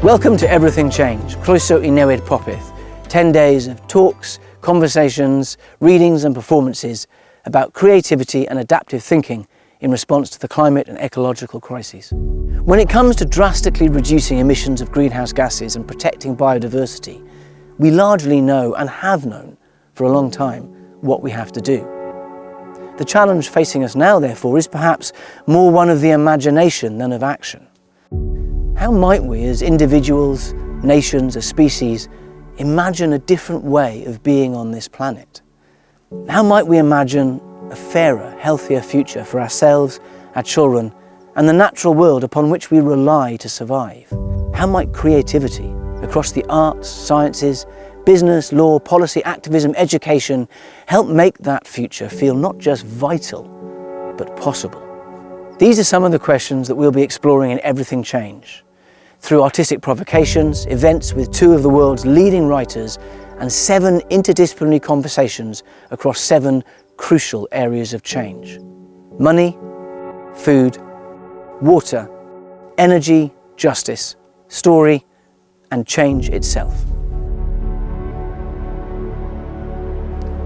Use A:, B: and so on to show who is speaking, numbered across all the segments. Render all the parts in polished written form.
A: Welcome to Everything Change, croeso I Newid Popeth. 10 days of talks, conversations, readings and performances about creativity and adaptive thinking in response to the climate and ecological crises. When it comes to drastically reducing emissions of greenhouse gases and protecting biodiversity, we largely know and have known for a long time what we have to do. The challenge facing us now, therefore, is perhaps more one of the imagination than of action. How might we, as individuals, nations, as species, imagine a different way of being on this planet? How might we imagine a fairer, healthier future for ourselves, our children, and the natural world upon which we rely to survive? How might creativity across the arts, sciences, business, law, policy, activism, education help make that future feel not just vital, but possible? These are some of the questions that we'll be exploring in Everything Change, through artistic provocations, events with two of the world's leading writers, and 7 interdisciplinary conversations across 7 crucial areas of change: money, food, water, energy, justice, story, and change itself.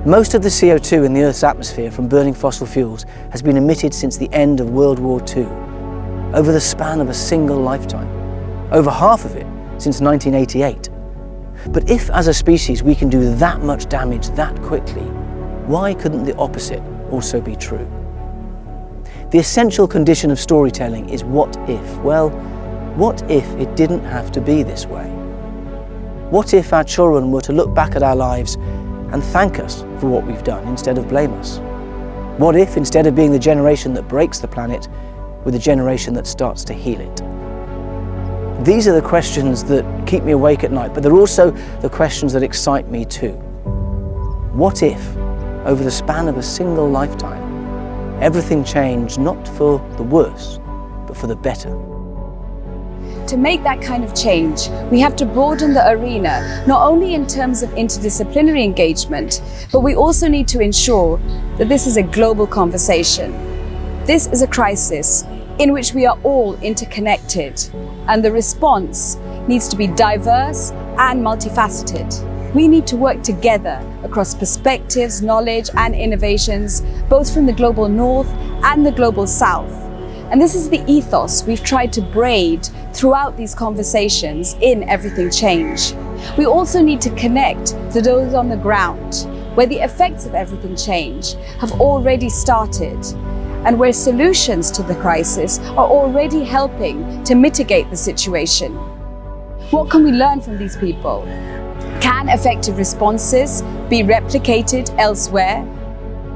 A: Most of the CO2 in the Earth's atmosphere from burning fossil fuels has been emitted since the end of World War II, over the span of a single lifetime. Over half of it since 1988. But if, as a species, we can do that much damage that quickly, why couldn't the opposite also be true? The essential condition of storytelling is what if? Well, what if it didn't have to be this way? What if our children were to look back at our lives and thank us for what we've done instead of blame us? What if, instead of being the generation that breaks the planet, we're the generation that starts to heal it? These are the questions that keep me awake at night, but they're also the questions that excite me too. What if, over the span of a single lifetime, everything changed not for the worse, but for the better?
B: To make that kind of change, we have to broaden the arena, not only in terms of interdisciplinary engagement, but we also need to ensure that this is a global conversation. This is a crisis in which we are all interconnected, and the response needs to be diverse and multifaceted. We need to work together across perspectives, knowledge, and innovations, both from the global north and the global south. And this is the ethos we've tried to braid throughout these conversations in Everything Change. We also need to connect to those on the ground, where the effects of Everything Change have already started, and where solutions to the crisis are already helping to mitigate the situation. What can we learn from these people? Can effective responses be replicated elsewhere?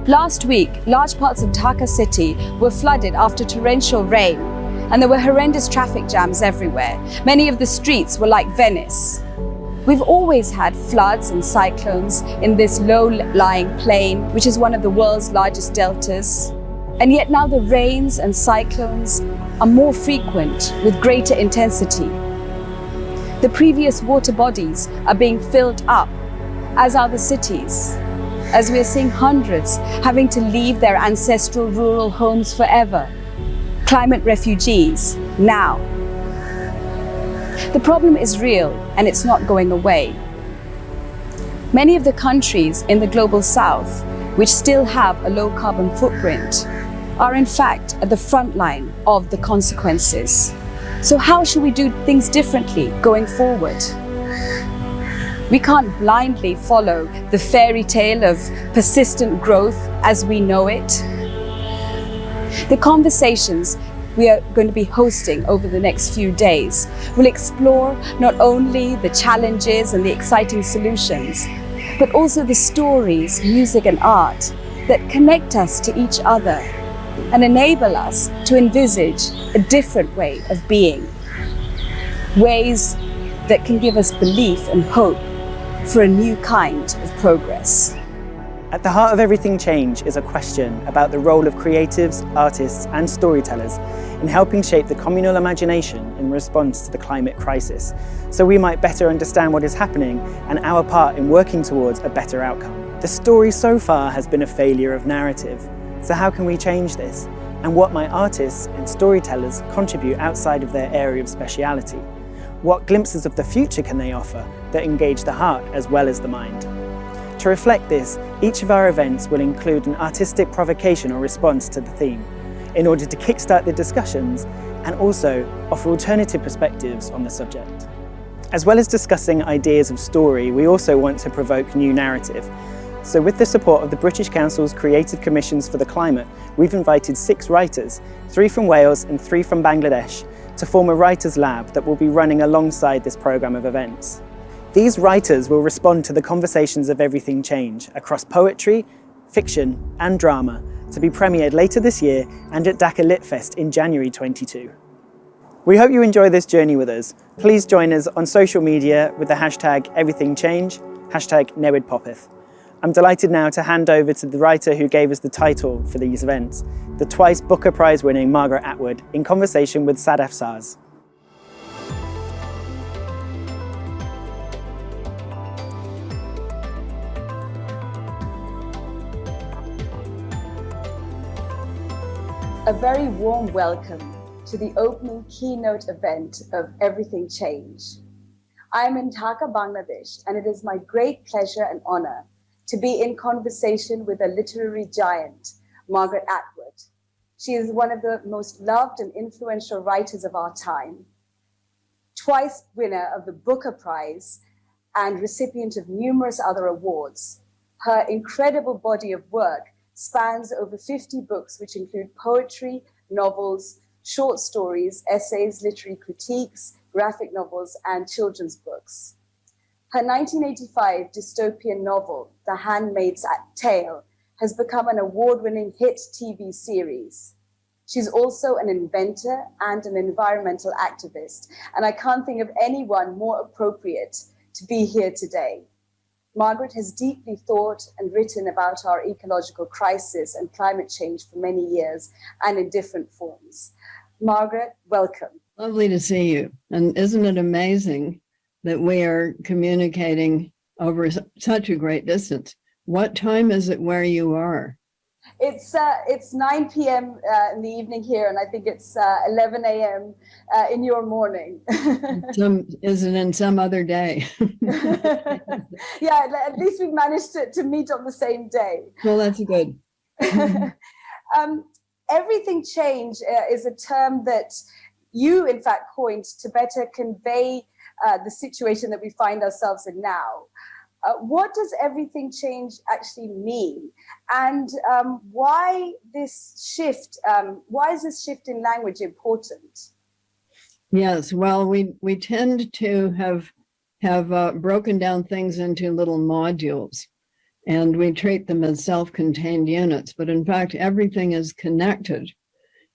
B: Last week, large parts of Dhaka city were flooded after torrential rain, and there were horrendous traffic jams everywhere. Many of the streets were like Venice. We've always had floods and cyclones in this low-lying plain, which is one of the world's largest deltas. And yet now the rains and cyclones are more frequent with greater intensity. The previous water bodies are being filled up, as are the cities, as we're seeing hundreds having to leave their ancestral rural homes forever. Climate refugees, now. The problem is real and it's not going away. Many of the countries in the global south, which still have a low carbon footprint, are in fact at the front line of the consequences. So how should we do things differently going forward? We can't blindly follow the fairy tale of persistent growth as we know it. The conversations we are going to be hosting over the next few days will explore not only the challenges and the exciting solutions, but also the stories, music and art that connect us to each other and enable us to envisage a different way of being. Ways that can give us belief and hope for a new kind of progress.
C: At the heart of Everything Change is a question about the role of creatives, artists and storytellers in helping shape the communal imagination in response to the climate crisis, so we might better understand what is happening and our part in working towards a better outcome. The story so far has been a failure of narrative. So how can we change this? And what might artists and storytellers contribute outside of their area of speciality? What glimpses of the future can they offer that engage the heart as well as the mind? To reflect this, each of our events will include an artistic provocation or response to the theme, in order to kickstart the discussions and also offer alternative perspectives on the subject. As well as discussing ideas of story, we also want to provoke new narrative. So with the support of the British Council's Creative Commissions for the Climate, we've invited 6 writers, 3 from Wales and 3 from Bangladesh, to form a writers' lab that will be running alongside this programme of events. These writers will respond to the conversations of Everything Change across poetry, fiction and drama, to be premiered later this year and at Dhaka Lit Fest in January 22. We hope you enjoy this journey with us. Please join us on social media with the hashtag #EverythingChange, hashtag Newid Popeth. I'm delighted now to hand over to the writer who gave us the title for these events, the twice Booker Prize winning Margaret Atwood, in conversation with Sadaf Saaz.
B: A very warm welcome to the opening keynote event of Everything Change. I am in Dhaka, Bangladesh, and it is my great pleasure and honor to be in conversation with a literary giant, Margaret Atwood. She is one of the most loved and influential writers of our time, twice winner of the Booker Prize and recipient of numerous other awards. Her incredible body of work spans over 50 books, which include poetry, novels, short stories, essays, literary critiques, graphic novels, and children's books. Her 1985 dystopian novel, The Handmaid's Tale, has become an award-winning hit TV series. She's also an inventor and an environmental activist, and I can't think of anyone more appropriate to be here today. Margaret has deeply thought and written about our ecological crisis and climate change for many years and in different forms. Margaret, welcome.
D: Lovely to see you. And isn't it amazing that we are communicating over such a great distance? What time is it where you are?
B: It's 9 p.m. In the evening here, and I think it's 11 a.m. In your morning.
D: Is it in some other day?
B: Yeah, at least we managed to meet on the same day.
D: Well, that's good.
B: Everything Change is a term that you, in fact, coined to better convey the situation that we find ourselves in now. What does everything change actually mean? And why this shift? Why is this shift in language important?
D: Yes, well, we tend to have broken down things into little modules, and we treat them as self-contained units. But in fact, everything is connected.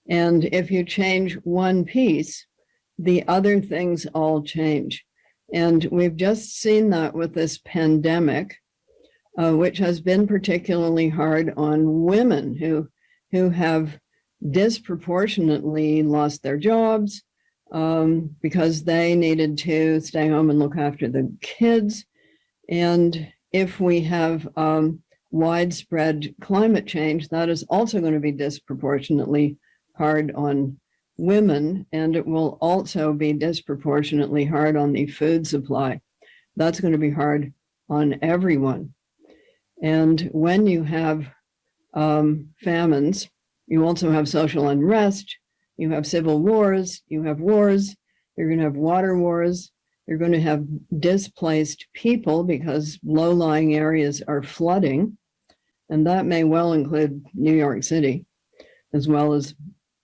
D: And if you change one piece, the other things all change. And we've just seen that with this pandemic, which has been particularly hard on women who have disproportionately lost their jobs because they needed to stay home and look after the kids. And if we have widespread climate change, that is also going to be disproportionately hard on women, and it will also be disproportionately hard on the food supply. That's going to be hard on everyone. And when you have famines, you also have social unrest, you have civil wars, you have wars, you're going to have water wars, you're going to have displaced people because low-lying areas are flooding, and that may well include New York City, as well as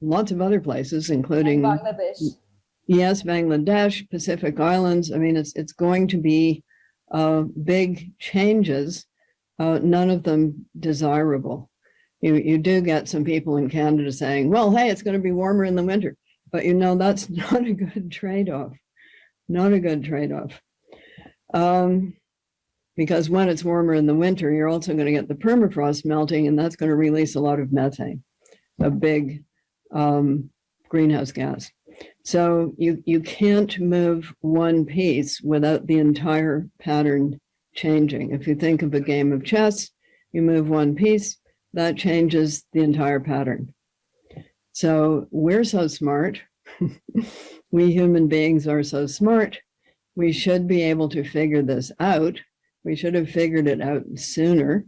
D: lots of other places, including
B: Bangladesh.
D: Yes, Bangladesh, Pacific Islands. I mean, it's going to be big changes, none of them desirable. You do get some people in Canada saying, well, hey, it's going to be warmer in the winter. But you know, that's not a good trade-off. Not a good trade-off. Because when it's warmer in the winter, you're also going to get the permafrost melting, and that's going to release a lot of methane, a big greenhouse gas. So you can't move one piece without the entire pattern changing. If you think of a game of chess, you move one piece, that changes the entire pattern. So we're so smart We human beings are so smart. We should be able to figure this out. We should have figured it out sooner.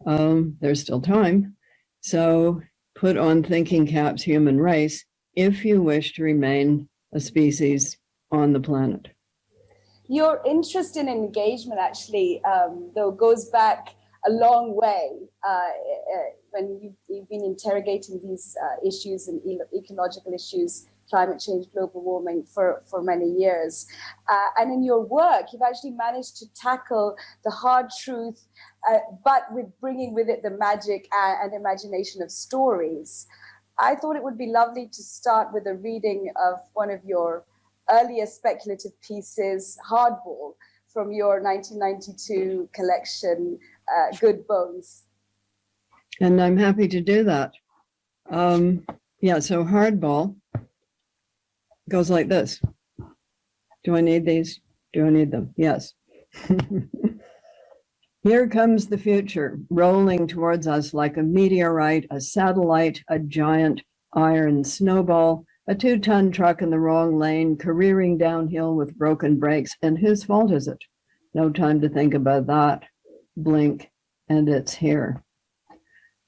D: There's still time. So put on thinking caps, human race, if you wish to remain a species on the planet.
B: Your interest in engagement actually, though, goes back a long way when you've been interrogating these issues and ecological issues, climate change, global warming for many years. And in your work, you've actually managed to tackle the hard truth, but with bringing with it the magic and imagination of stories. I thought it would be lovely to start with a reading of one of your earlier speculative pieces, Hardball, from your 1992 collection, Good Bones.
D: And I'm happy to do that. So Hardball goes like this. Do I need these? Do I need them? Yes. Here comes the future, rolling towards us like a meteorite, a satellite, a giant iron snowball, a 2-ton truck in the wrong lane, careering downhill with broken brakes. And whose fault is it? No time to think about that. Blink, and it's here.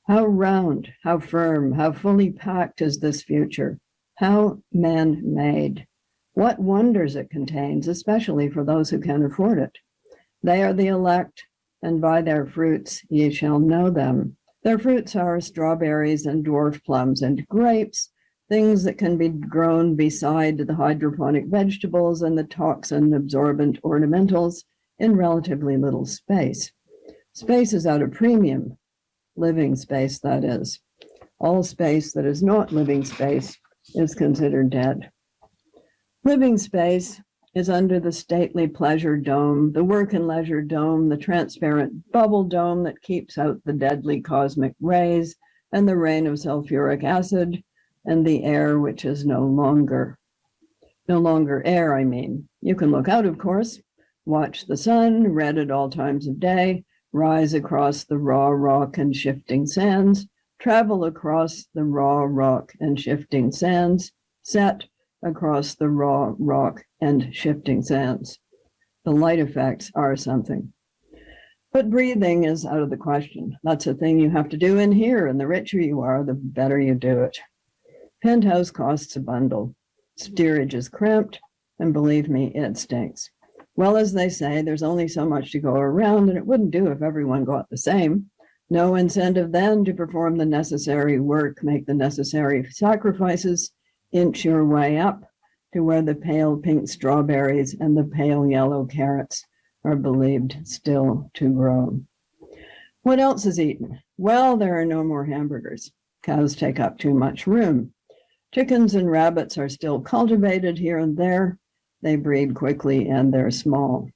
D: How round, how firm, how fully packed is this future? How man-made. What wonders it contains, especially for those who can afford it. They are the elect, and by their fruits ye shall know them. Their fruits are strawberries and dwarf plums and grapes, things that can be grown beside the hydroponic vegetables and the toxin-absorbent ornamentals in relatively little space. Space is at a premium, living space, that is. All space that is not living space is considered dead. Living space is under the stately pleasure dome, the work and leisure dome, the transparent bubble dome that keeps out the deadly cosmic rays and the rain of sulfuric acid and the air which is no longer air, I mean. You can look out, of course, watch the sun, red at all times of day, rise across the raw rock and shifting sands, travel across the raw rock and shifting sands, set across the raw rock and shifting sands. The light effects are something. But breathing is out of the question. That's a thing you have to do in here, and the richer you are, the better you do it. Penthouse costs a bundle. Steerage is cramped, and believe me, it stinks. Well, as they say, there's only so much to go around, and it wouldn't do if everyone got the same. No incentive then to perform the necessary work, make the necessary sacrifices, inch your way up to where the pale pink strawberries and the pale yellow carrots are believed still to grow. What else is eaten? Well, there are no more hamburgers. Cows take up too much room. Chickens and rabbits are still cultivated here and there. They breed quickly and they're small.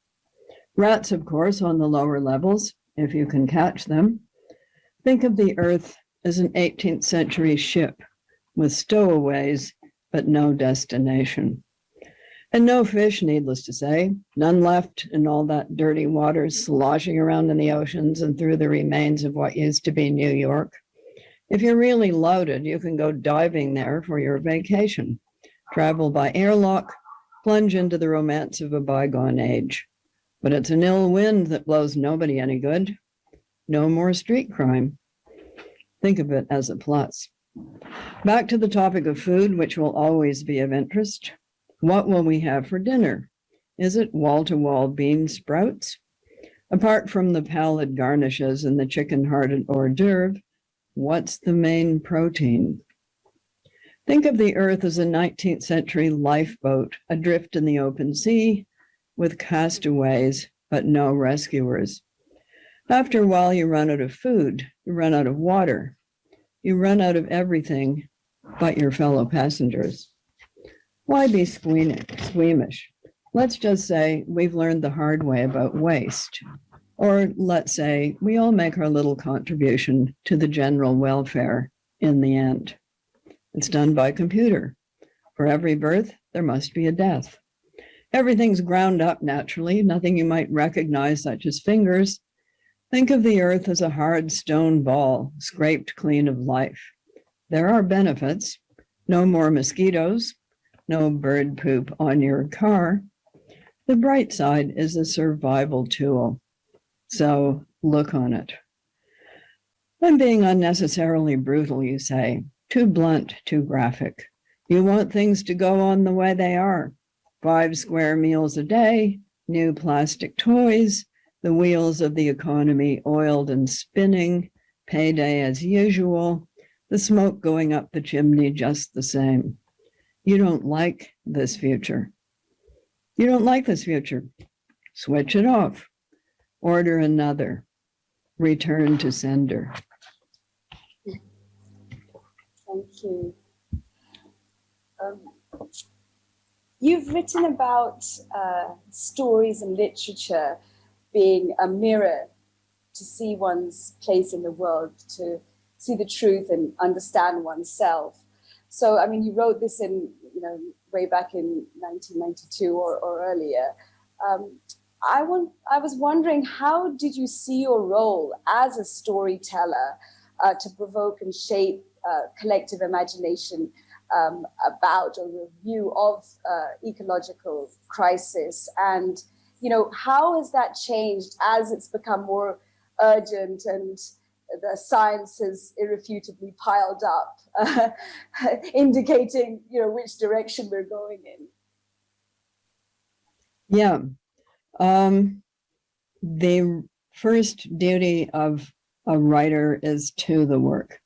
D: Rats, of course, on the lower levels, if you can catch them. Think of the earth as an 18th century ship with stowaways, but no destination. And no fish, needless to say, none left in all that dirty water sloshing around in the oceans and through the remains of what used to be New York. If you're really loaded, you can go diving there for your vacation. Travel by airlock, plunge into the romance of a bygone age. But it's an ill wind that blows nobody any good. No more street crime. Think of it as a plus. Back to the topic of food, which will always be of interest. What will we have for dinner? Is it wall-to-wall bean sprouts? Apart from the pallid garnishes and the chicken-hearted hors d'oeuvre, what's the main protein? Think of the earth as a 19th century lifeboat adrift in the open sea with castaways, but no rescuers. After a while, you run out of food, you run out of water, you run out of everything but your fellow passengers. Why be squeamish? Let's just say we've learned the hard way about waste. Or let's say we all make our little contribution to the general welfare in the end. It's done by computer. For every birth, there must be a death. Everything's ground up naturally, nothing you might recognize, such as fingers. Think of the earth as a hard stone ball, scraped clean of life. There are benefits. No more mosquitoes, no bird poop on your car. The bright side is a survival tool. So look on it. I'm being unnecessarily brutal, you say. Too blunt, too graphic. You want things to go on the way they are. 5 square meals a day, new plastic toys, the wheels of the economy oiled and spinning, payday as usual, the smoke going up the chimney just the same. You don't like this future. You don't like this future. Switch it off. Order another. Return to sender.
B: Thank you. You've written about stories and literature being a mirror to see one's place in the world, to see the truth and understand oneself. So, I mean, you wrote this in, way back in 1992 or earlier. I was wondering, how did you see your role as a storyteller to provoke and shape collective imagination about a review of ecological crisis? And, how has that changed as it's become more urgent and the science has irrefutably piled up, indicating, which direction we're going in?
D: Yeah. The first duty of a writer is to the work.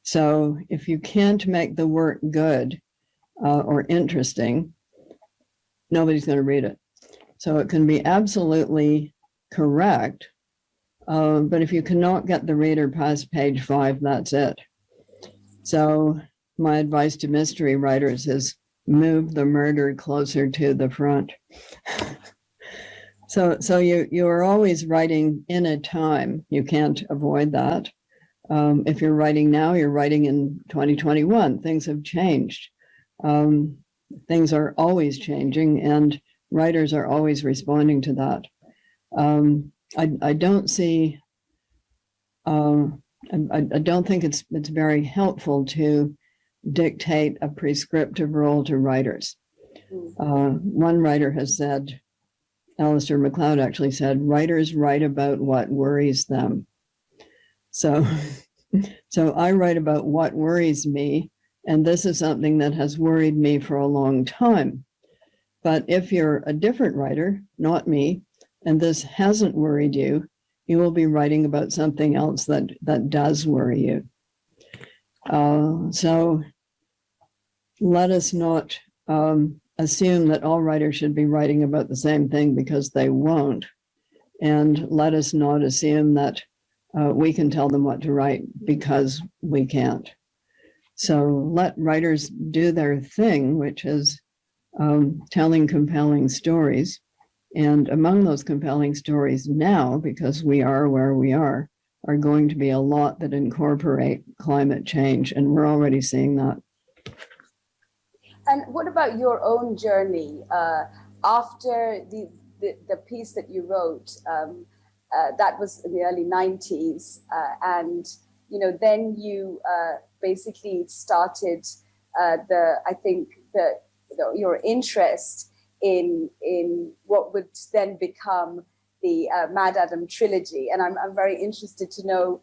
D: So if you can't make the work good or interesting, nobody's going to read it. So it can be absolutely correct, but if you cannot get the reader past page 5, that's it. So my advice to mystery writers is move the murder closer to the front. So you are always writing in a time. You can't avoid that. If you're writing now, you're writing in 2021. Things have changed. Things are always changing, and writers are always responding to that. I don't see. I don't think it's very helpful to dictate a prescriptive role to writers. One writer has said, Alistair MacLeod actually said, writers write about what worries them. So I write about what worries me, and this is something that has worried me for a long time. But if you're a different writer, not me, and this hasn't worried you, you will be writing about something else that does worry you. So let us not assume that all writers should be writing about the same thing, because they won't. And let us not assume that we can tell them what to write, because we can't. So let writers do their thing, which is telling compelling stories. And among those compelling stories now, because we are where we are going to be a lot that incorporate climate change, and we're already seeing that.
B: And what about your own journey after the piece that you wrote? That was in the early 90s, and then you basically started your interest in what would then become the Mad Adam trilogy. And I'm very interested to know,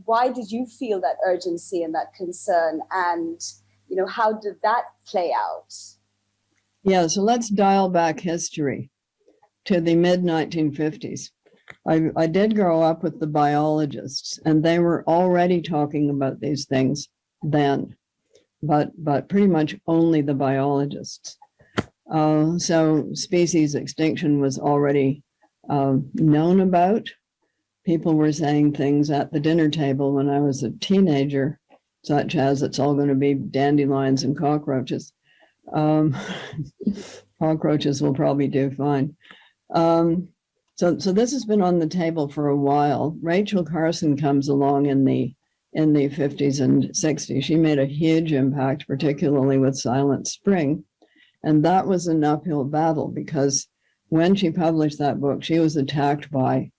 B: why did you feel that urgency and that concern, and how did that play out?
D: Yeah, so let's dial back history to the mid-1950s. I did grow up with the biologists, and they were already talking about these things then, but pretty much only the biologists. So species extinction was already known about. People were saying things at the dinner table when I was a teenager, such as it's all going to be dandelions and cockroaches. Cockroaches will probably do fine. So this has been on the table for a while. Rachel Carson comes along in the 50s and 60s. She made a huge impact, particularly with Silent Spring. And that was an uphill battle, because when she published that book, she was attacked by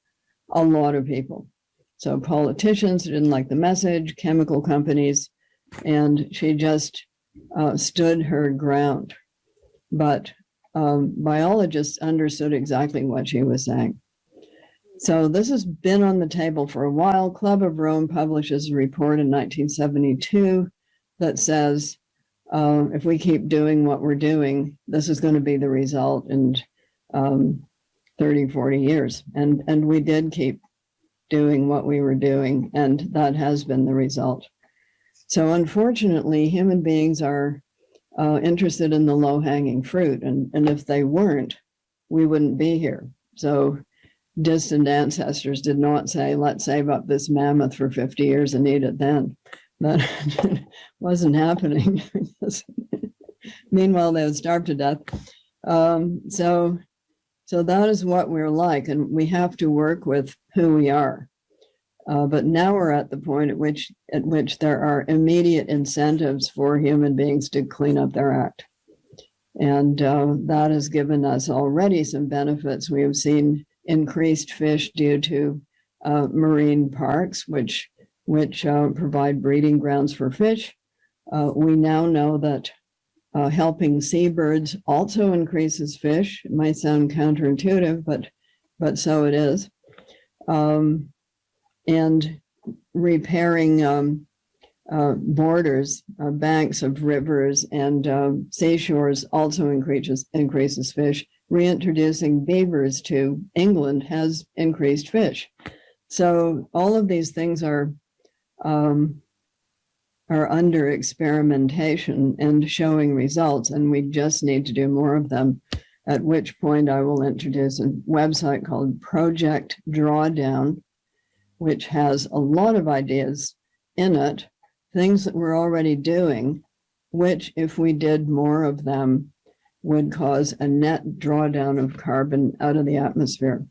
D: a lot of people. So politicians who didn't like the message, chemical companies, and she just stood her ground. But biologists understood exactly what she was saying. So this has been on the table for a while. Club of Rome publishes a report in 1972 that says, if we keep doing what we're doing, this is going to be the result in 30, 40 years. And we did keep doing what we were doing, and that has been the result. So unfortunately, human beings are interested in the low-hanging fruit, and if they weren't, we wouldn't be here. So distant ancestors did not say, let's save up this mammoth for 50 years and eat it then. That wasn't happening. Meanwhile, they would starve to death. So that is what we're like, and we have to work with who we are. But now we're at the point at which there are immediate incentives for human beings to clean up their act. And that has given us already some benefits. We have seen increased fish due to marine parks, which provide breeding grounds for fish. We now know that helping seabirds also increases fish. It might sound counterintuitive, but so it is. And repairing borders, banks of rivers and seashores also increases fish. Reintroducing beavers to England has increased fish. So all of these things are under experimentation and showing results, and we just need to do more of them, at which point I will introduce a website called Project Drawdown, which has a lot of ideas in it, things that we're already doing, which, if we did more of them, would cause a net drawdown of carbon out of the atmosphere.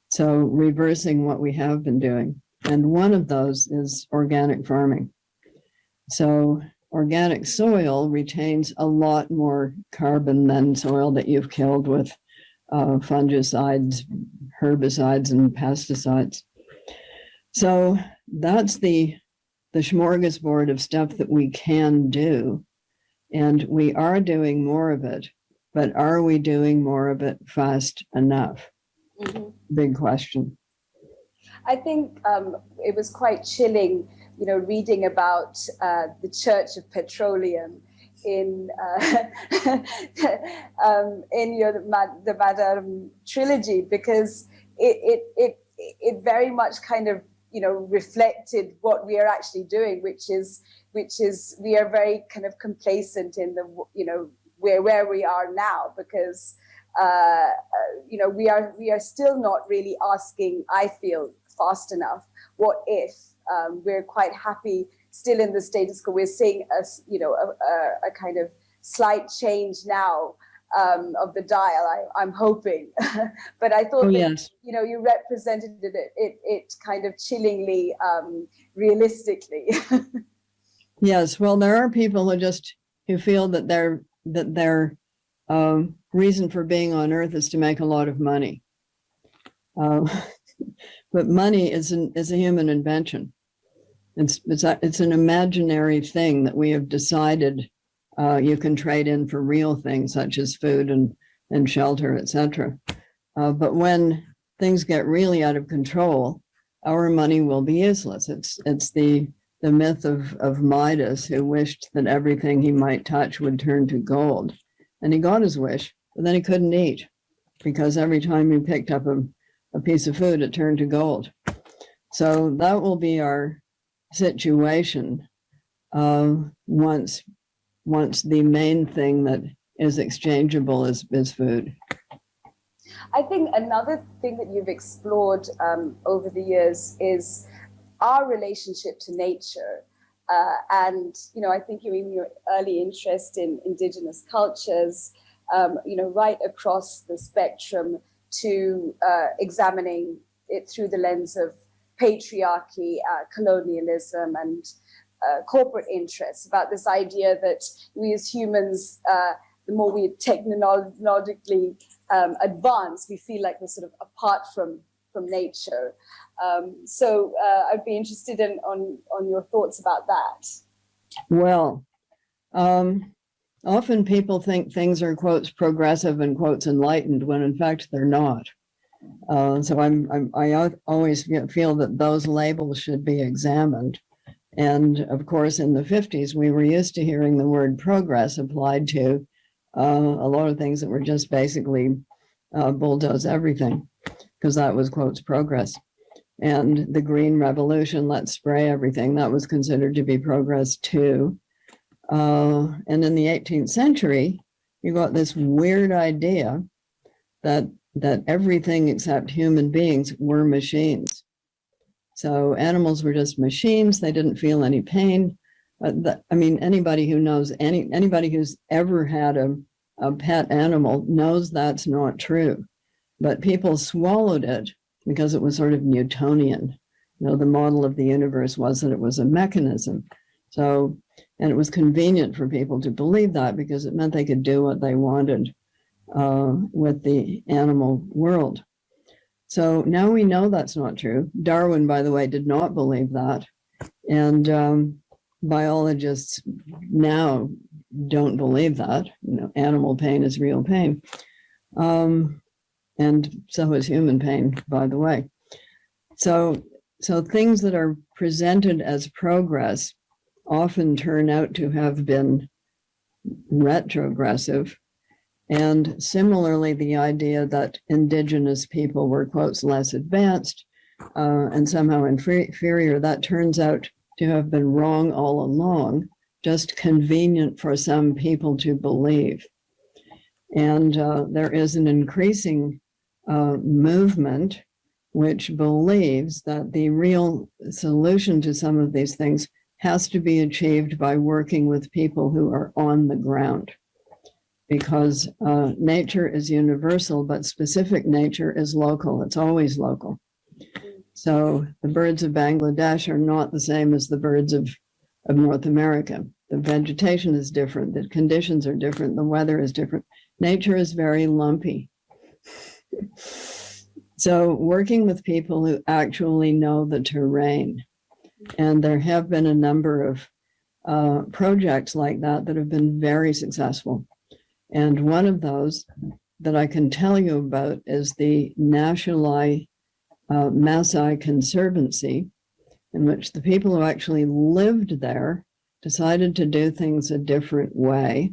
D: So reversing what we have been doing. And one of those is organic farming. So organic soil retains a lot more carbon than soil that you've killed with fungicides, herbicides, and pesticides. So that's the smorgasbord of stuff that we can do. And we are doing more of it, but are we doing more of it fast enough? Mm-hmm. Big question.
B: I think it was quite chilling, reading about the Church of Petroleum in the Madam trilogy, because it very much kind of reflected what we are actually doing, which is we are very kind of complacent in the where we are now, because we are still not really asking, I feel, fast enough, what if. We're quite happy still in the status quo. We're seeing a kind of slight change now of the dial, I'm hoping. But I thought
D: yes.
B: You represented it kind of chillingly, realistically.
D: Yes, well, there are people who feel that their reason for being on Earth is to make a lot of money. But money is a human invention. It's an imaginary thing that we have decided you can trade in for real things such as food and shelter, etc. But when things get really out of control, our money will be useless. It's the myth of Midas, who wished that everything he might touch would turn to gold. And he got his wish, but then he couldn't eat, because every time he picked up a piece of food, it turned to gold. So that will be our situation once the main thing that is exchangeable is food.
B: I think another thing that you've explored over the years is our relationship to nature. And, I think in your early interest in indigenous cultures, right across the spectrum to examining it through the lens of patriarchy, colonialism, and corporate interests, about this idea that we as humans, the more we technologically advance, we feel like we're sort of apart from nature. So I'd be interested on your thoughts about that.
D: Well, Often people think things are quotes progressive and quotes enlightened when in fact they're not. So I always feel that those labels should be examined. And of course, in the 50s, we were used to hearing the word progress applied to a lot of things that were just basically bulldoze everything, because that was quotes progress. And the Green Revolution, let's spray everything, that was considered to be progress too. And in the 18th century, you got this weird idea that everything except human beings were machines. So animals were just machines. They didn't feel any pain. I mean, anybody who knows, anybody who's ever had a pet animal knows that's not true. But people swallowed it because it was sort of Newtonian. You know, the model of the universe was that it was a mechanism. So, and it was convenient for people to believe that because it meant they could do what they wanted with the animal world. So now we know that's not true. Darwin, by the way, did not believe that. And biologists now don't believe that. You know, animal pain is real pain. And so is human pain, by the way. So things that are presented as progress often turn out to have been retrogressive. And similarly, the idea that indigenous people were, quotes, less advanced and somehow inferior, that turns out to have been wrong all along, just convenient for some people to believe. And there is an increasing movement which believes that the real solution to some of these things has to be achieved by working with people who are on the ground. Because nature is universal, but specific nature is local. It's always local. So the birds of Bangladesh are not the same as the birds of North America. The vegetation is different. The conditions are different. The weather is different. Nature is very lumpy. So working with people who actually know the terrain, and there have been a number of projects like that that have been very successful. And one of those that I can tell you about is the Nationalai Maasai Conservancy, in which the people who actually lived there decided to do things a different way,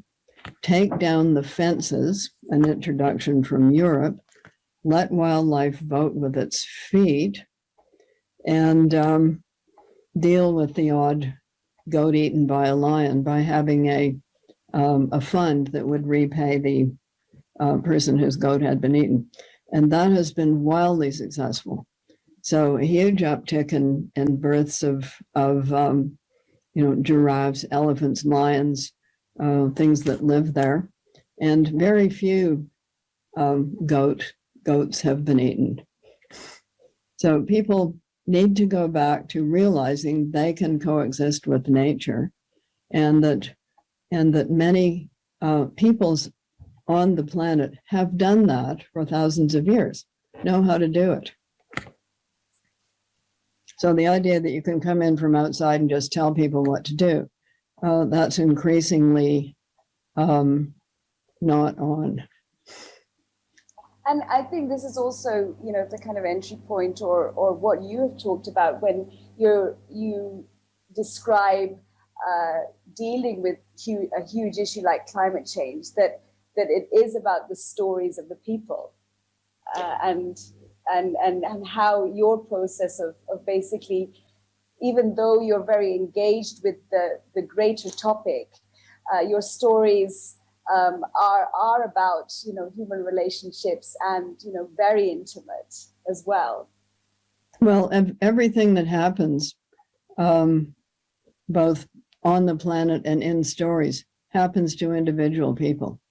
D: take down the fences, an introduction from Europe, let wildlife vote with its feet, and deal with the odd goat eaten by a lion by having a fund that would repay the person whose goat had been eaten. And that has been wildly successful. So a huge uptick in births of giraffes, elephants, lions, things that live there. And very few goats have been eaten. So people need to go back to realizing they can coexist with nature, and that many peoples on the planet have done that for thousands of years, know how to do it. So the idea that you can come in from outside and just tell people what to do, that's increasingly not on.
B: And I think this is also, the kind of entry point or what you have talked about when you describe dealing with a huge issue like climate change, that it is about the stories of the people, and how your process of basically, even though you're very engaged with the greater topic, your stories are about human relationships and very intimate as well.
D: Well, everything that happens, both on the planet and in stories, happens to individual people.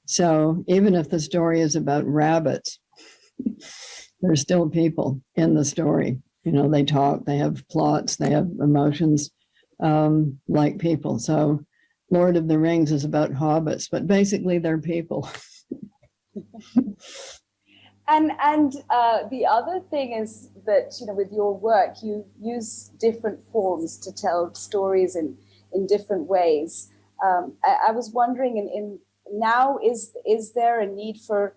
D: So even if the story is about rabbits, there's still people in the story. They talk, they have plots, they have emotions, like people. So Lord of the Rings is about hobbits, but basically they're people.
B: And the other thing is that, with your work, you use different forms to tell stories in different ways. I was wondering, in now, is there a need for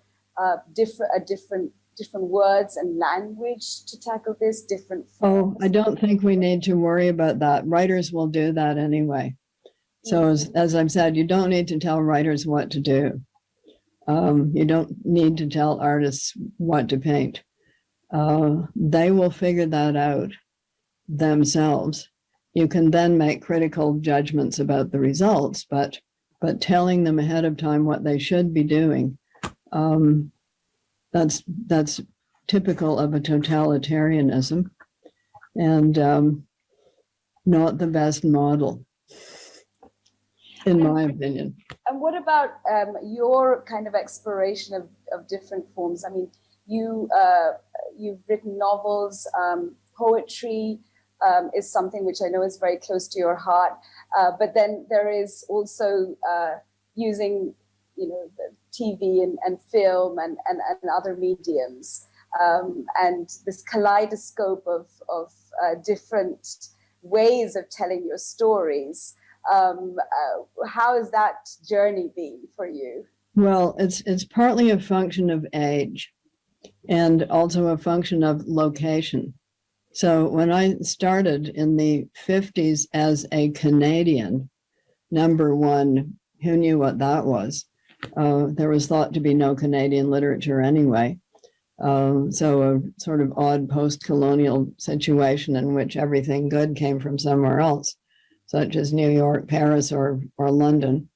B: different words and language to tackle this? Different forms?
D: Oh, I don't think we need to worry about that. Writers will do that anyway. So as I've said, you don't need to tell writers what to do. You don't need to tell artists what to paint. They will figure that out themselves. You can then make critical judgments about the results, but telling them ahead of time what they should be doing, that's typical of a totalitarianism, and not the best model, in my opinion.
B: And what about your kind of exploration of different forms? I mean, you've written novels, poetry is something which I know is very close to your heart. But then there is also using, the TV and film and other mediums, and this kaleidoscope of different ways of telling your stories. How has that journey been for you?
D: Well, it's partly a function of age and also a function of location. So when I started in the 50s as a Canadian, number one, who knew what that was? There was thought to be no Canadian literature anyway. So a sort of odd post-colonial situation in which everything good came from somewhere else, such as New York, Paris, or London.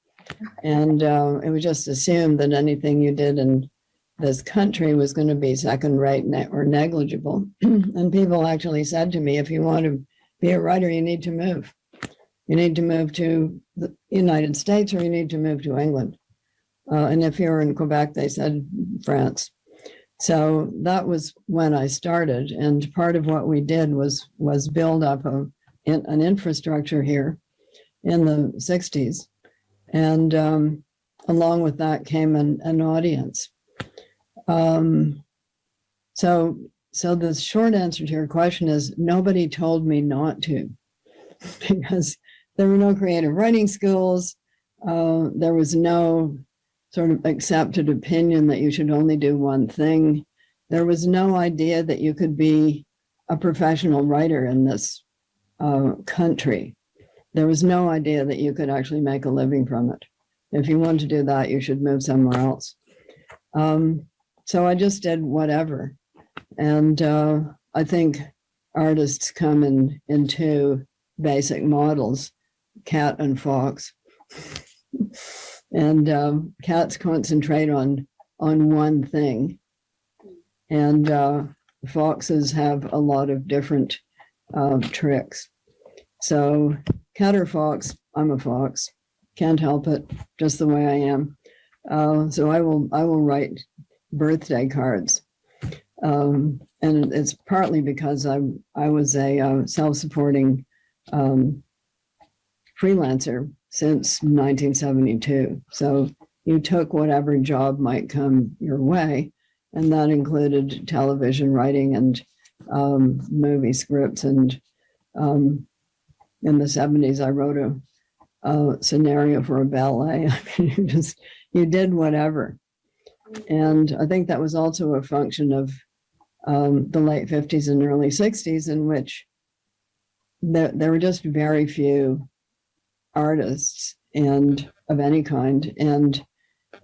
D: And it was just assumed that anything you did in this country was going to be second-rate or negligible. And people actually said to me, if you want to be a writer, you need to move. You need to move to the United States, or you need to move to England. And if you're in Quebec, they said France. So that was when I started. And part of what we did was build up an infrastructure here in the 60s. And along with that came an audience. So the short answer to your question is nobody told me not to, because there were no creative writing schools. There was no sort of accepted opinion that you should only do one thing. There was no idea that you could be a professional writer in this country. There was no idea that you could actually make a living from it. If you want to do that, you should move somewhere else. So I just did whatever. And I think artists come in two basic models, cat and fox. And cats concentrate on one thing. And foxes have a lot of different tricks. So cat or fox, I'm a fox. Can't help it, just the way I am. So I will write birthday cards. And it's partly because I was a self-supporting freelancer since 1972. So you took whatever job might come your way, and that included television writing and movie scripts. And in the 70s, I wrote a scenario for a ballet. I mean, you did whatever. And I think that was also a function of the late 50s and early 60s, in which there were just very few artists and of any kind, and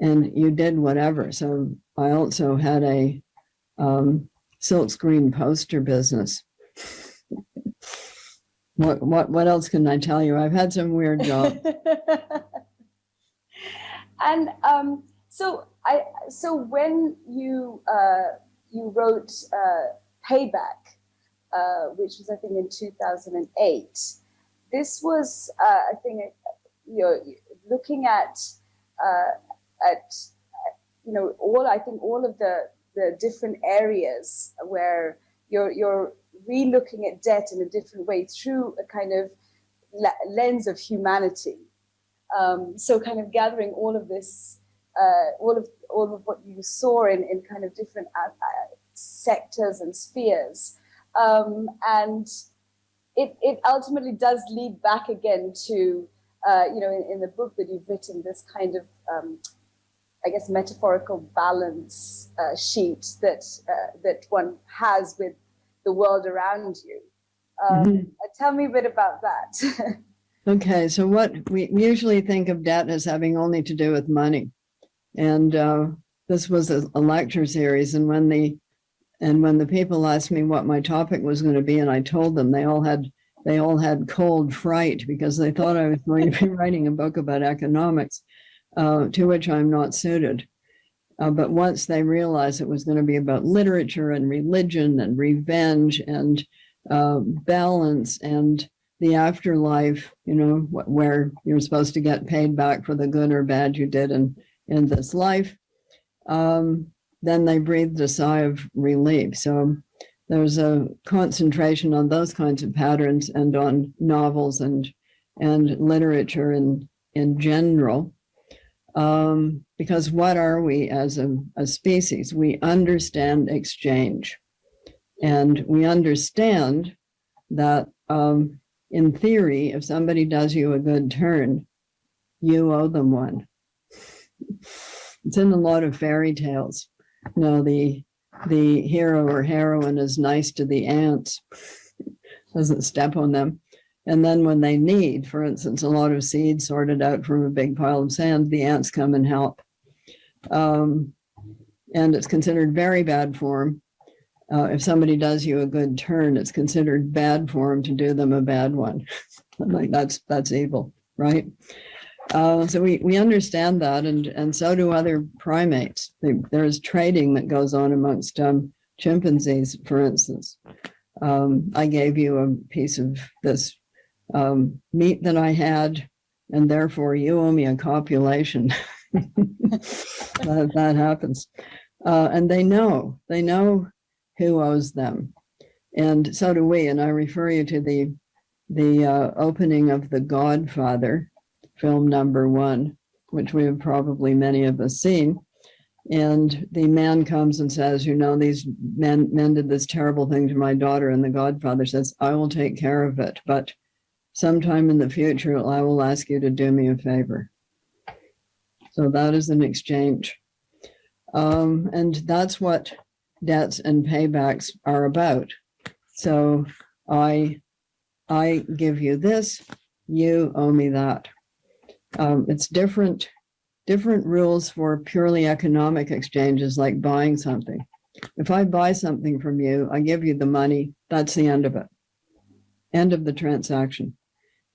D: you did whatever. So I also had a silkscreen poster business. What else can I tell you? I've had some weird jobs.
B: And so when you wrote Payback, which was I think in 2008, this was I think you're looking at all of the different areas where you're re-looking at debt in a different way through a kind of lens of humanity. So kind of gathering all of this, all of what you saw in kind of different sectors and spheres, and it ultimately does lead back again to in the book that you've written, this kind of, I guess, metaphorical balance sheet that one has with the world around you. Tell me a bit about that.
D: Okay, so what we usually think of debt as having only to do with money. And this was a lecture series, and when the people asked me what my topic was going to be, and I told them, they all had cold fright because they thought I was going to be writing a book about economics, to which I'm not suited. But once they realized it was going to be about literature and religion and revenge and balance and the afterlife, where you're supposed to get paid back for the good or bad you did in this life, then they breathed a sigh of relief. So there's a concentration on those kinds of patterns and on novels and literature in general. Because what are we as a species? We understand exchange. And we understand that in theory, if somebody does you a good turn, you owe them one. It's in a lot of fairy tales. The hero or heroine is nice to the ants, doesn't step on them. And then when they need, for instance, a lot of seed sorted out from a big pile of sand, the ants come and help. And it's considered very bad form. If somebody does you a good turn, it's considered bad form to do them a bad one. Like that's evil, right? So we understand that, and so do other primates. There's trading that goes on amongst chimpanzees, for instance. I gave you a piece of this meat that I had, and therefore you owe me a copulation. that happens. And they know who owes them. And so do we. And I refer you to the opening of The Godfather, film number 1, which we have probably many of us seen. And the man comes and says, these men did this terrible thing to my daughter. And the Godfather says, I will take care of it, but sometime in the future, I will ask you to do me a favor. So that is an exchange. And that's what debts and paybacks are about. So I give you this, you owe me that. It's different rules for purely economic exchanges, like buying something. If I buy something from you, I give you the money, that's the end of it. End of the transaction.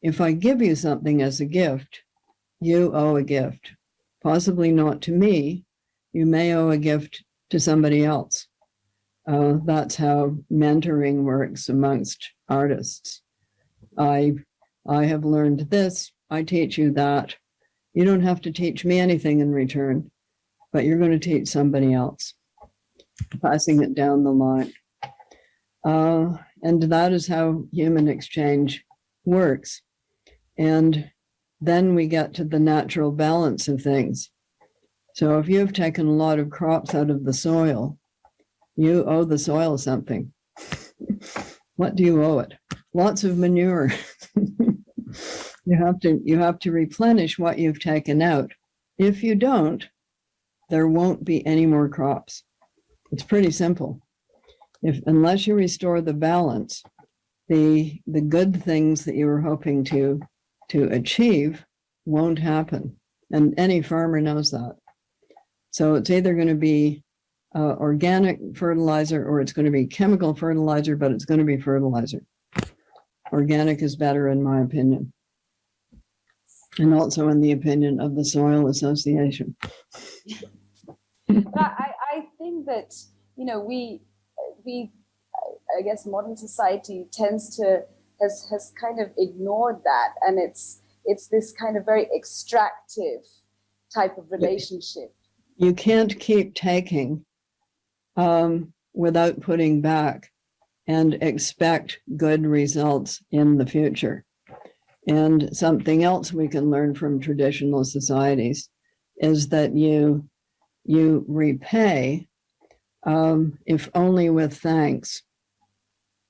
D: If I give you something as a gift, you owe a gift. Possibly not to me, you may owe a gift to somebody else. That's how mentoring works amongst artists. I have learned this, I teach you that. You don't have to teach me anything in return, but you're going to teach somebody else, passing it down the line. And that is how human exchange works. And then we get to the natural balance of things. So if you've taken a lot of crops out of the soil, you owe the soil something. What do you owe it? Lots of manure. You have to replenish what you've taken out. If you don't, there won't be any more crops. It's pretty simple. Unless you restore the balance, the good things that you were hoping to achieve won't happen. And any farmer knows that. So it's either going to be organic fertilizer or it's going to be chemical fertilizer, but it's going to be fertilizer. Organic is better, in my opinion. And also in the opinion of the Soil Association.
B: I think that, we I guess modern society has kind of ignored that, and it's this kind of very extractive type of relationship.
D: You can't keep taking without putting back and expect good results in the future. And something else we can learn from traditional societies is that you repay, if only with thanks.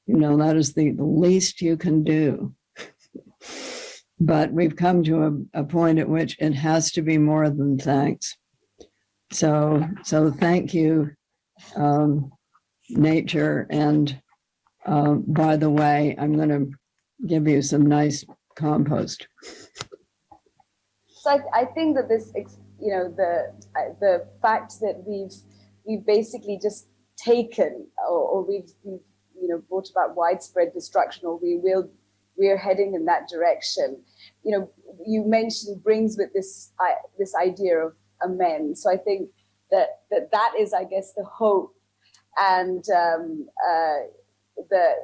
D: That is the least you can do. But we've come to a point at which it has to be more than thanks. So thank you, nature. And by the way, I'm going to give you some nice compost.
B: So I think that this, you know, the fact that we've basically just taken, or we've you know, brought about widespread destruction, or we're heading in that direction. You know, you mentioned brings with this idea of amends. So I think that is, I guess, the hope and the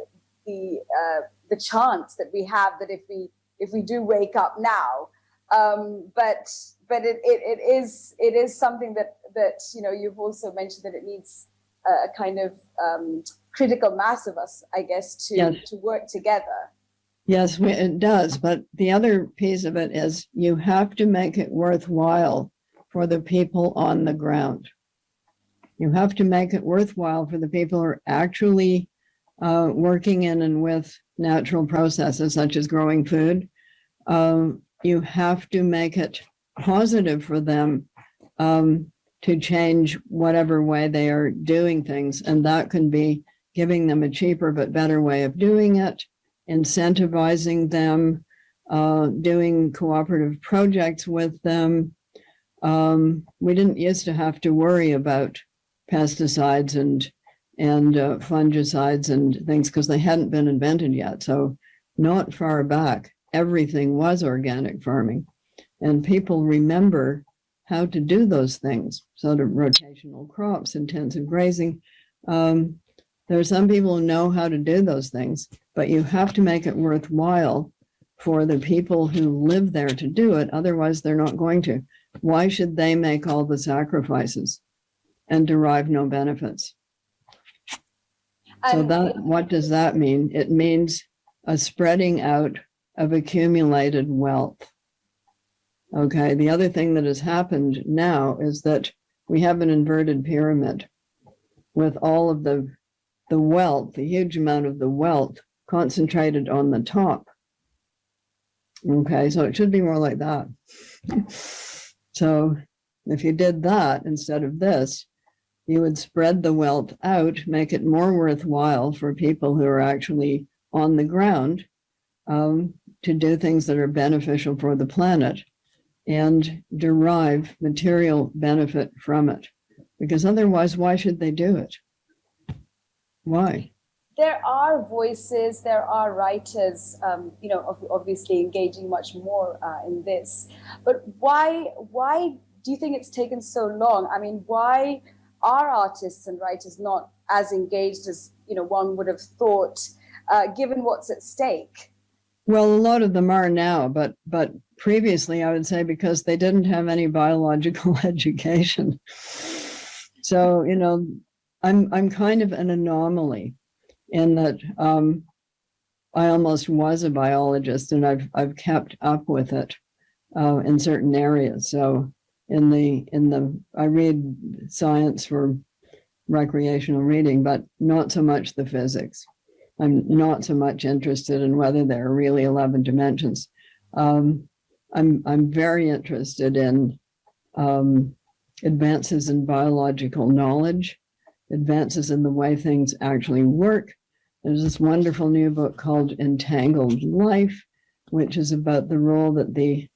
B: chance that we have, that if we do wake up now, but it is something that you know, you've also mentioned that it needs a kind of critical mass of us, I guess, to work together.
D: Yes, it does. But the other piece of it is you have to make it worthwhile for the people on the ground. You have to make it worthwhile for the people who are actually working in and with natural processes such as growing food. You have to make it positive for them to change whatever way they are doing things. And that can be giving them a cheaper but better way of doing it, incentivizing them, doing cooperative projects with them. We didn't used to have to worry about pesticides and fungicides and things because they hadn't been invented yet. So not far back, everything was organic farming, and people remember how to do those things. So the rotational crops, intensive grazing. There are some people who know how to do those things, but you have to make it worthwhile for the people who live there to do it. Otherwise, they're not going to. Why should they make all the sacrifices and derive no benefits? So what does that mean? It means a spreading out of accumulated wealth. Okay, the other thing that has happened now is that we have an inverted pyramid with all of the wealth, the huge amount of the wealth concentrated on the top. Okay, so it should be more like that. So if you did that instead of this, you would spread the wealth out, make it more worthwhile for people who are actually on the ground to do things that are beneficial for the planet and derive material benefit from it. Because otherwise, why should they do it? Why?
B: There are voices, there are writers, you know, obviously engaging much more in this. But why do you think it's taken so long? I mean, why are artists and writers not as engaged as, you know, one would have thought, given what's at stake?
D: Well, a lot of them are now, but previously, I would say because they didn't have any biological education. So, you know, I'm kind of an anomaly in that I almost was a biologist, and I've kept up with it in certain areas. So I read science for recreational reading, but not so much the physics. I'm not so much interested in whether there are really 11 dimensions. I'm very interested in advances in biological knowledge, advances in the way things actually work. There's this wonderful new book called Entangled Life, which is about the role that the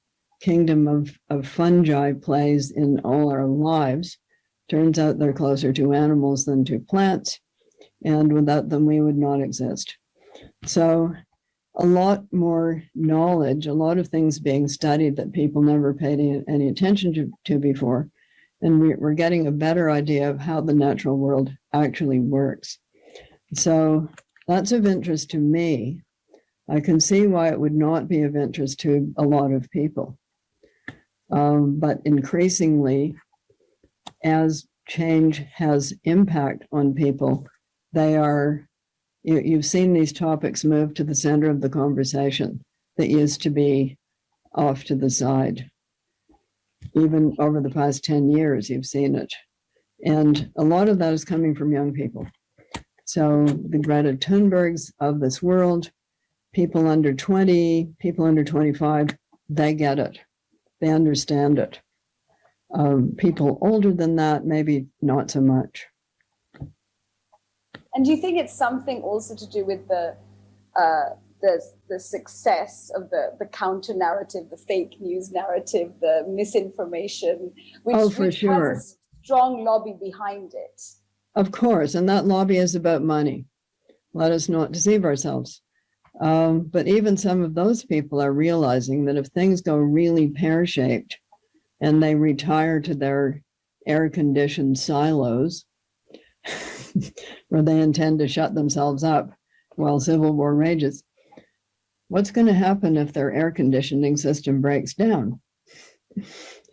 D: kingdom of fungi plays in all our lives. Turns out they're closer to animals than to plants, and without them we would not exist. So a lot more knowledge, a lot of things being studied that people never paid any attention to before. And we're getting a better idea of how the natural world actually works. So that's of interest to me. I can see why it would not be of interest to a lot of people. But increasingly, as change has impact on people, you've seen these topics move to the center of the conversation that used to be off to the side. Even over the past 10 years, you've seen it. And a lot of that is coming from young people. So the Greta Thunbergs of this world, people under 20, people under 25, they get it. They understand it. People older than that, maybe not so much.
B: And do you think it's something also to do with the success of the counter narrative, the fake news narrative, the misinformation, which
D: sure.
B: has a strong lobby behind it?
D: Of course, and that lobby is about money. Let us not deceive ourselves. But even some of those people are realizing that if things go really pear-shaped and they retire to their air-conditioned silos, where they intend to shut themselves up while civil war rages, what's going to happen if their air conditioning system breaks down?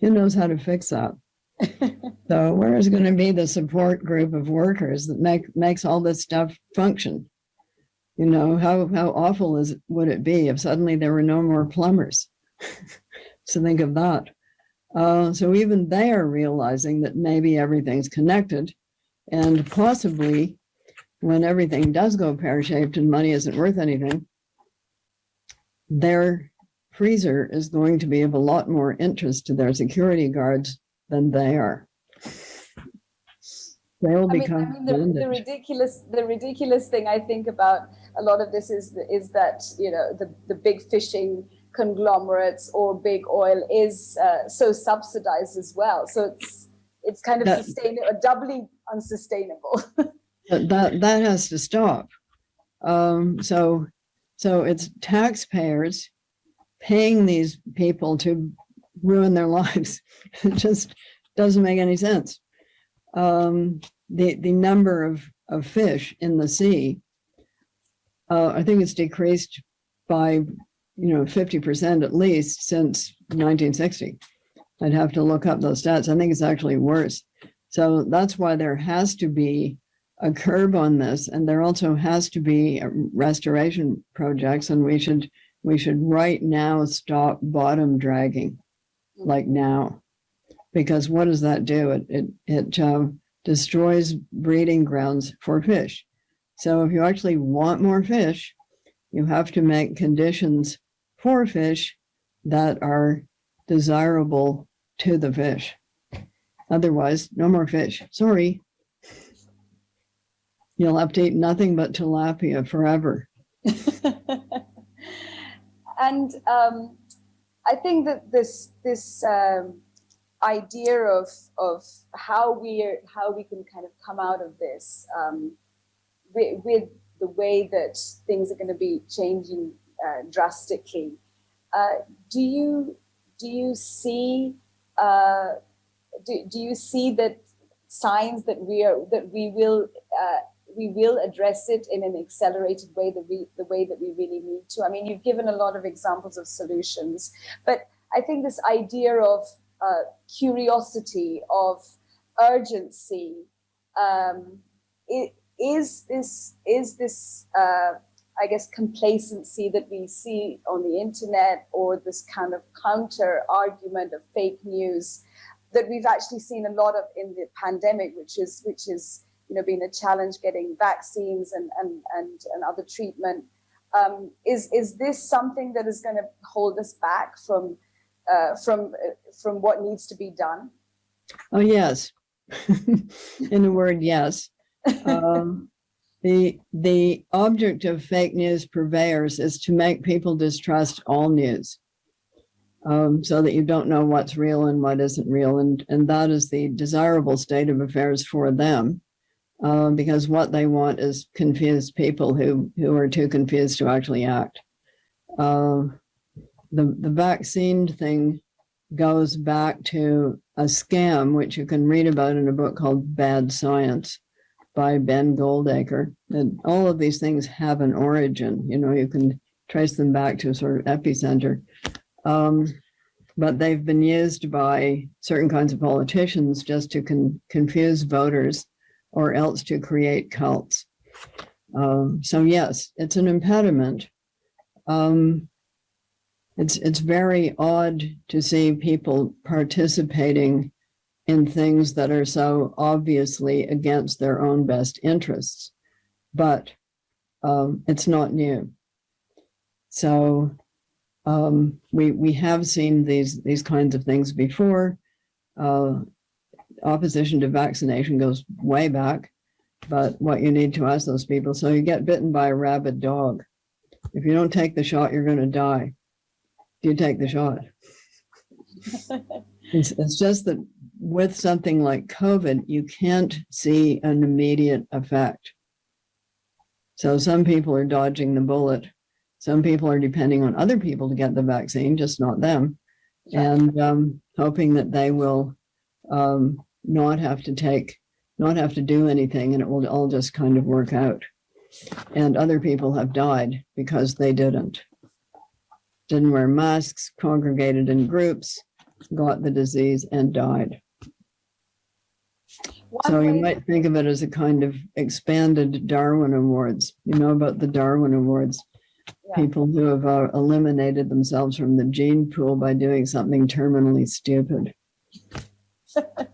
D: Who knows how to fix that? So where is going to be the support group of workers that makes all this stuff function? You know, how awful would it be if suddenly there were no more plumbers? So think of that. So even they are realizing that maybe everything's connected, and possibly when everything does go pear-shaped and money isn't worth anything, their freezer is going to be of a lot more interest to their security guards than they are. They will become
B: the ridiculous thing I think about a lot of this is that, you know, the big fishing conglomerates or big oil is so subsidized as well. So it's kind of doubly unsustainable.
D: that has to stop. So it's taxpayers paying these people to ruin their lives. It just doesn't make any sense. The number of fish in the sea, I think it's decreased by 50% at least since 1960. I'd have to look up those stats. I think it's actually worse. So that's why there has to be a curb on this, and there also has to be restoration projects, and we should right now stop bottom dragging, like now, because what does that do? It destroys breeding grounds for fish. So if you actually want more fish, you have to make conditions for fish that are desirable to the fish. Otherwise, no more fish. Sorry. You'll have to eat nothing but tilapia forever.
B: And I think that this idea of how we can kind of come out of this with the way that things are going to be changing drastically. Do you see that signs that we will address it in an accelerated way, the way that we really need to? I mean, you've given a lot of examples of solutions, but I think this idea of curiosity, of urgency, is this I guess complacency that we see on the internet, or this kind of counter argument of fake news that we've actually seen a lot of in the pandemic, which is been a challenge getting vaccines and other treatment. Is this something that is going to hold us back from what needs to be done?
D: Oh, yes. In a word, yes. The object of fake news purveyors is to make people distrust all news, so that you don't know what's real and what isn't real, and that is the desirable state of affairs for them, because what they want is confused people who are too confused to actually act. The vaccine thing goes back to a scam which you can read about in a book called Bad Science by Ben Goldacre. And all of these things have an origin. You can trace them back to a sort of epicenter. But they've been used by certain kinds of politicians just to confuse voters, or else to create cults. So yes, it's an impediment. It's very odd to see people participating in things that are so obviously against their own best interests, but it's not new. So we have seen these kinds of things before. Opposition to vaccination goes way back, but what you need to ask those people, so you get bitten by a rabid dog. If you don't take the shot, you're going to die. Do you take the shot? It's just that with something like COVID, you can't see an immediate effect. So some people are dodging the bullet. Some people are depending on other people to get the vaccine, just not them, and hoping that they will not have to do anything, and it will all just kind of work out. And other people have died because they didn't wear masks, congregated in groups, got the disease, and died. So you might think of it as a kind of expanded Darwin Awards. You know about the Darwin Awards? Yeah. People who have eliminated themselves from the gene pool by doing something terminally stupid. I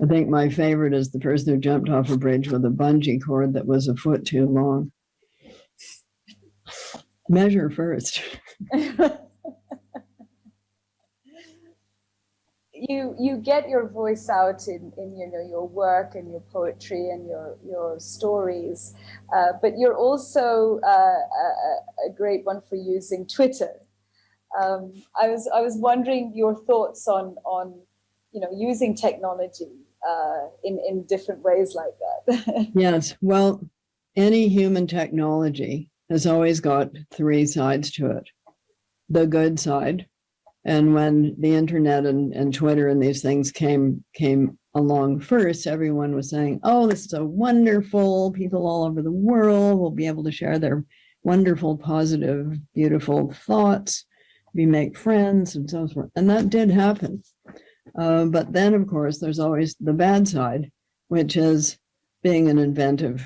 D: think my favorite is the person who jumped off a bridge with a bungee cord that was a foot too long. Measure first.
B: You get your voice out in your work and your poetry and your stories, but you're also a great one for using Twitter. I was wondering your thoughts on using technology in different ways like that.
D: Yes, well, any human technology has always got three sides to it. The good side, and when the internet and Twitter and these things came along first, everyone was saying, oh, this is so wonderful. People all over the world will be able to share their wonderful, positive, beautiful thoughts. We make friends and so forth. And that did happen. But then, of course, there's always the bad side, which is being an inventive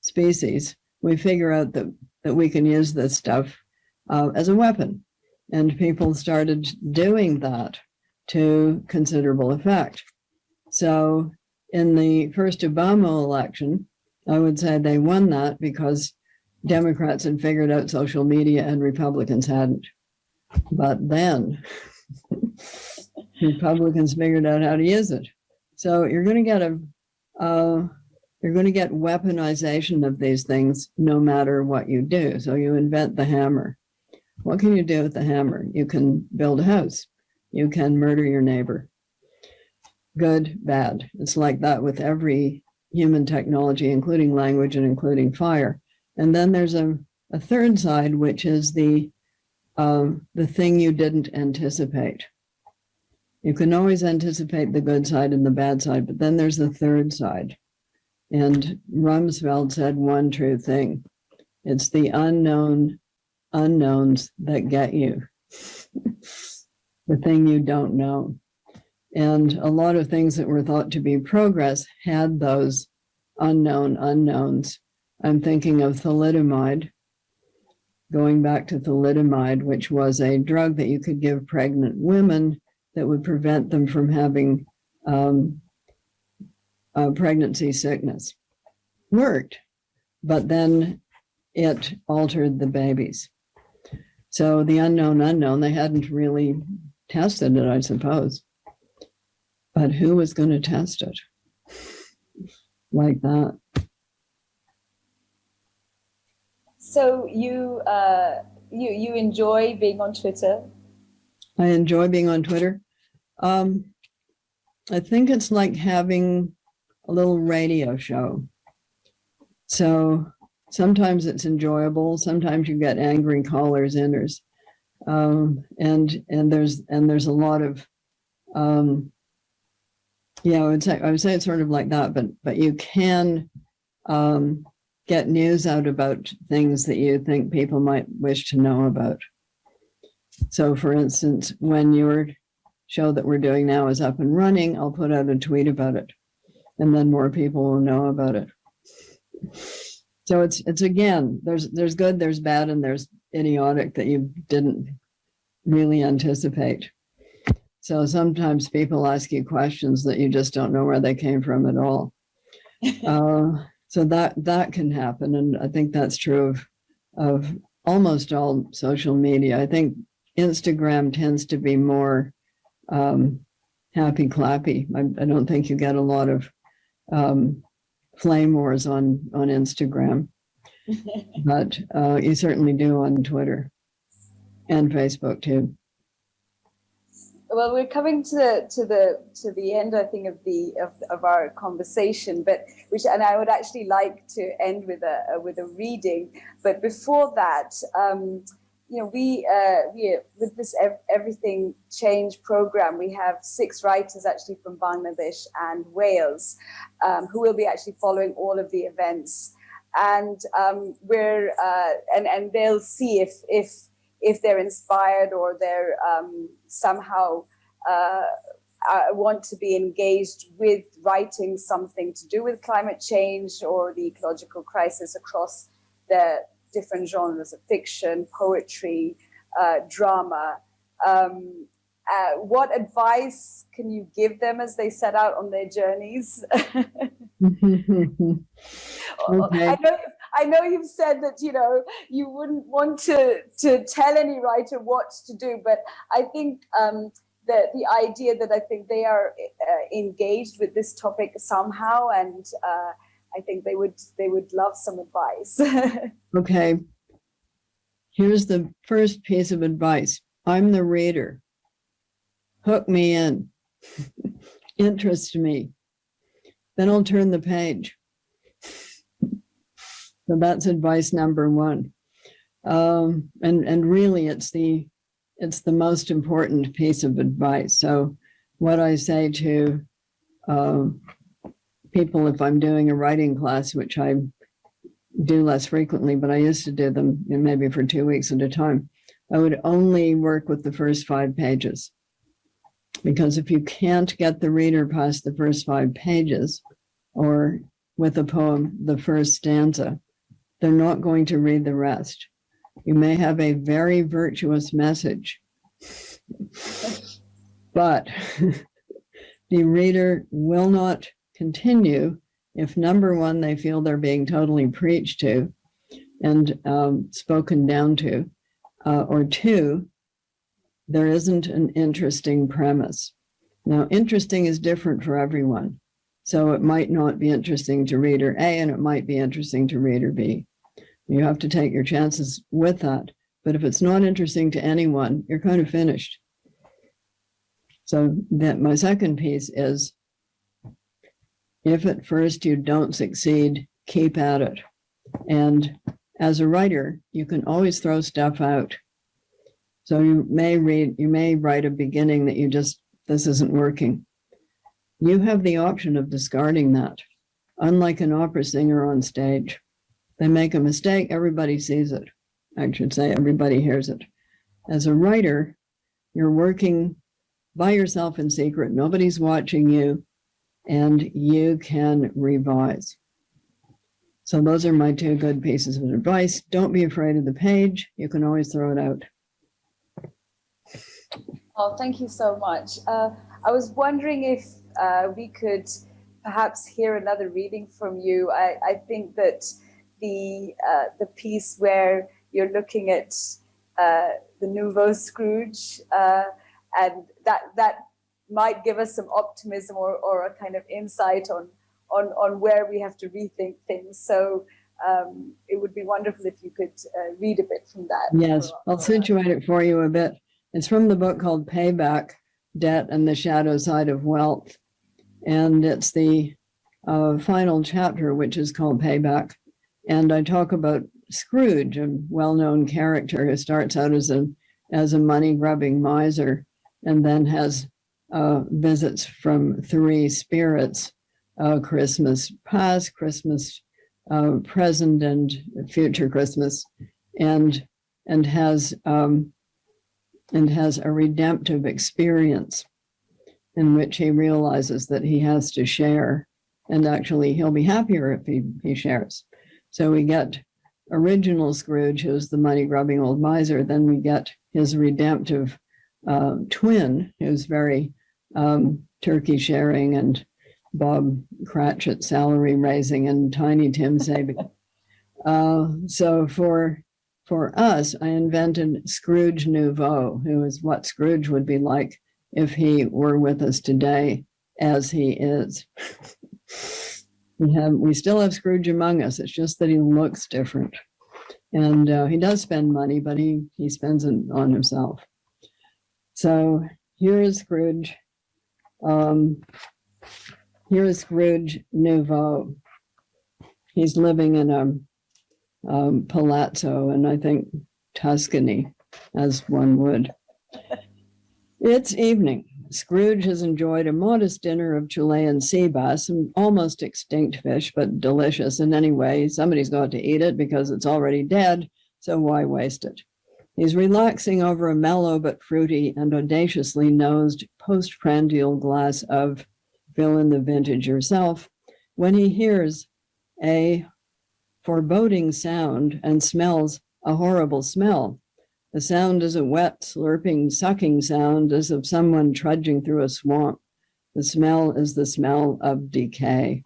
D: species. We figure out that we can use this stuff as a weapon. And people started doing that to considerable effect. So in the first Obama election, I would say they won that because Democrats had figured out social media and Republicans hadn't. But then Republicans figured out how to use it. So you're going to get weaponization of these things no matter what you do. So you invent the hammer. What can you do with the hammer? You can build a house. You can murder your neighbor. Good, bad. It's like that with every human technology, including language and including fire. And then there's a third side, which is the thing you didn't anticipate. You can always anticipate the good side and the bad side, but then there's the third side. And Rumsfeld said one true thing. It's the unknowns that get you. The thing you don't know. And a lot of things that were thought to be progress had those unknown unknowns. I'm thinking of thalidomide, going back to thalidomide, which was a drug that you could give pregnant women that would prevent them from having pregnancy sickness. Worked, but then it altered the babies. So the unknown, they hadn't really tested it, I suppose. But who was going to test it like that?
B: So you enjoy being on Twitter?
D: I enjoy being on Twitter. I think it's like having a little radio show. So sometimes it's enjoyable. Sometimes you get angry callers, inners, and there's a lot of I would say it's sort of like that. But you can get news out about things that you think people might wish to know about. So, for instance, when your show that we're doing now is up and running, I'll put out a tweet about it, and then more people will know about it. So it's again, there's good, there's bad, and there's idiotic that you didn't really anticipate. So sometimes people ask you questions that you just don't know where they came from at all. So that can happen, and I think that's true of almost all social media. I think Instagram tends to be more happy clappy. I don't think you get a lot of flame wars on Instagram, but you certainly do on Twitter and Facebook too.
B: Well, we're coming to the end, I think, of our conversation, and I would actually like to end with a reading. But before that, we with this Everything Change program, we have 6 writers actually from Bangladesh and Wales, who will be actually following all of the events, and and they'll see if they're inspired or they're somehow want to be engaged with writing something to do with climate change or the ecological crisis across the different genres of fiction, poetry, drama. What advice can you give them as they set out on their journeys?
D: Okay.
B: I know you've said that you wouldn't want to tell any writer what to do, but I think the idea that I think they are engaged with this topic somehow, and I think they would love some advice.
D: Okay. Here's the first piece of advice. I'm the reader. Hook me in. Interest me. Then I'll turn the page. So that's advice number 1. And really it's the most important piece of advice. So what I say to people, if I'm doing a writing class, which I do less frequently, but I used to do them maybe for 2 weeks at a time, I would only work with the first 5 pages. Because if you can't get the reader past the first 5 pages, or with a poem, the first stanza, they're not going to read the rest. You may have a very virtuous message, but the reader will not continue if, number 1, they feel they're being totally preached to and spoken down to, or 2, there isn't an interesting premise. Now, interesting is different for everyone. So it might not be interesting to reader A, and it might be interesting to reader B. You have to take your chances with that. But if it's not interesting to anyone, you're kind of finished. So that my second piece is, if at first you don't succeed, keep at it. And as a writer, you can always throw stuff out. So you may write a beginning that this isn't working. You have the option of discarding that. Unlike an opera singer on stage, they make a mistake, everybody sees it. I should say everybody hears it. As a writer, you're working by yourself in secret. Nobody's watching you, and you can revise. So those are my 2 good pieces of advice. Don't be afraid of the page. You can always throw it out.
B: Oh, thank you so much. I was wondering if we could perhaps hear another reading from you. I think that the piece where you're looking at the nouveau Scrooge, and that might give us some optimism or a kind of insight on where we have to rethink things. So it would be wonderful if you could read a bit from that.
D: Yes, I'll situate it for you a bit. It's from the book called Payback, Debt and the Shadow Side of Wealth. And it's the final chapter, which is called Payback. And I talk about Scrooge, a well-known character who starts out as a money-grubbing miser and then has visits from 3 spirits, Christmas past, Christmas present, and future Christmas, and has a redemptive experience in which he realizes that he has to share, and actually he'll be happier if he shares. So we get original Scrooge, who's the money-grubbing old miser. Then we get his redemptive twin, who's very turkey sharing and Bob Cratchit salary raising and Tiny Tim saving. So for For us, I invented Scrooge Nouveau, who is what Scrooge would be like if he were with us today, as he is. We still have Scrooge among us. It's just that he looks different. And he does spend money, but he spends it on himself. So here is Scrooge. Here is Scrooge Nouveau. He's living in a palazzo in, I think, Tuscany, as one would. It's evening. Scrooge has enjoyed a modest dinner of Chilean sea bass, some almost extinct fish, but delicious. And anyway, somebody's got to eat it because it's already dead, so why waste it? He's relaxing over a mellow but fruity and audaciously nosed postprandial glass of fill in the vintage yourself when he hears a foreboding sound and smells a horrible smell. The sound is a wet, slurping, sucking sound as of someone trudging through a swamp. The smell is the smell of decay.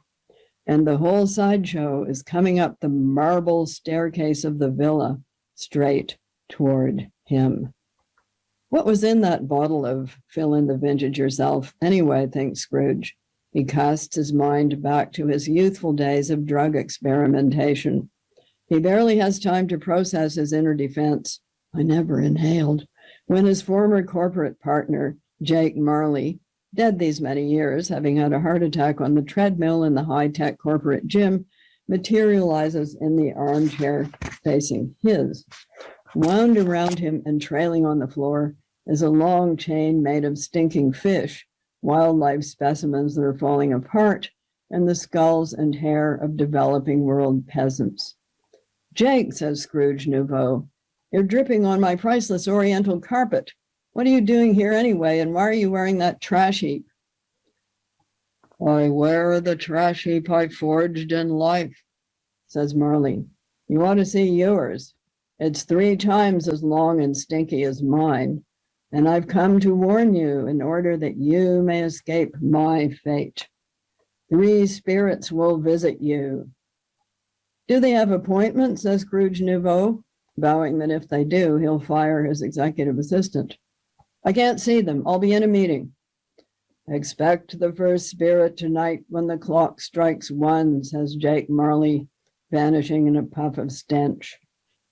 D: And the whole sideshow is coming up the marble staircase of the villa, straight toward him. What was in that bottle of fill in the vintage yourself anyway, thinks Scrooge. He casts his mind back to his youthful days of drug experimentation. He barely has time to process his inner defense. I never inhaled. When his former corporate partner, Jake Marley, dead these many years, having had a heart attack on the treadmill in the high-tech corporate gym, materializes in the armchair facing his. Wound around him and trailing on the floor is a long chain made of stinking fish, wildlife specimens that are falling apart, and the skulls and hair of developing world peasants. Jake, says Scrooge Nouveau, you're dripping on my priceless oriental carpet. What are you doing here anyway, and why are you wearing that trash heap? I wear the trash heap I forged in life, says Marley. You ought to see yours. It's 3 times as long and stinky as mine, and I've come to warn you in order that you may escape my fate. 3 spirits will visit you. Do they have appointments, says Scrooge Nouveau, vowing that if they do, he'll fire his executive assistant. I can't see them. I'll be in a meeting. Expect the first spirit tonight when the clock strikes 1, says Jake Marley, vanishing in a puff of stench.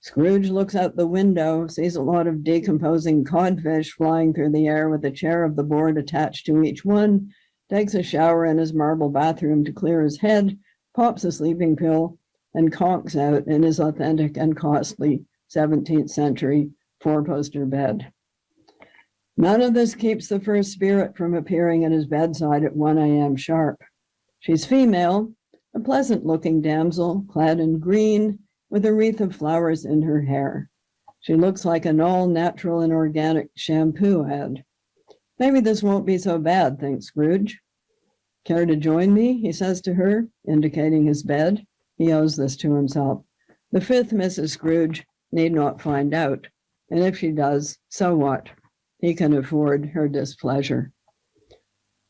D: Scrooge looks out the window, sees a lot of decomposing codfish flying through the air with a chair of the board attached to each one, takes a shower in his marble bathroom to clear his head, pops a sleeping pill, and conks out in his authentic and costly 17th century 4-poster bed. None of this keeps the first spirit from appearing at his bedside at 1 a.m. sharp. She's female, a pleasant-looking damsel, clad in green, with a wreath of flowers in her hair. She looks like an all-natural and organic shampoo ad. Maybe this won't be so bad, thinks Scrooge. Care to join me, he says to her, indicating his bed. He owes this to himself. The 5th Mrs. Scrooge need not find out, and if she does, so what? He can afford her displeasure.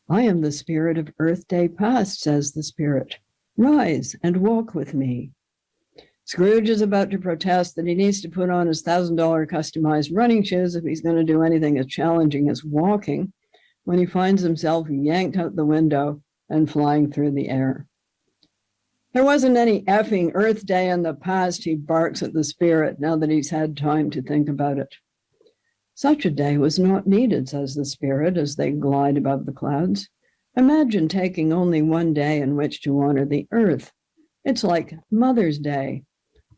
D: I am the spirit of Earth Day past, says the spirit. Rise and walk with me. Scrooge is about to protest that he needs to put on his $1,000 customized running shoes if he's going to do anything as challenging as walking, when he finds himself yanked out the window and flying through the air. There wasn't any effing Earth Day in the past, he barks at the spirit now that he's had time to think about it. Such a day was not needed, says the spirit as they glide above the clouds. Imagine taking only 1 day in which to honor the earth. It's like Mother's Day.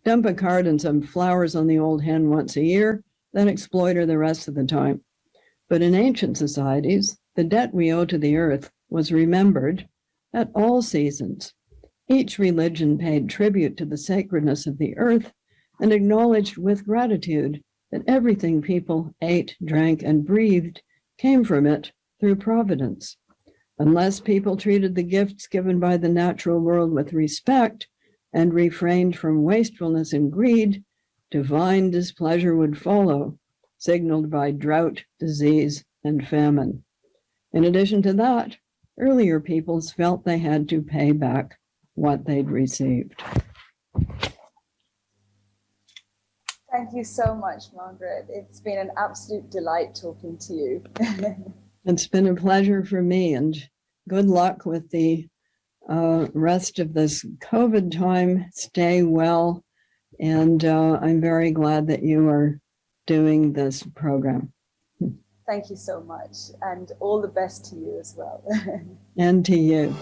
D: Dump a card and some flowers on the old hen once a year, then exploit her the rest of the time. But in ancient societies, the debt we owe to the earth was remembered at all seasons. Each religion paid tribute to the sacredness of the earth and acknowledged with gratitude that everything people ate, drank, and breathed came from it through providence. Unless people treated the gifts given by the natural world with respect and refrained from wastefulness and greed, divine displeasure would follow, signaled by drought, disease, and famine. In addition to that, earlier peoples felt they had to pay back what they'd received.
B: Thank you so much, Margaret. It's been an absolute delight talking to you.
D: It's been a pleasure for me, and good luck with the rest of this COVID time. Stay well, and I'm very glad that you are doing this program.
B: Thank you so much, and all the best to you as well.
D: And to you.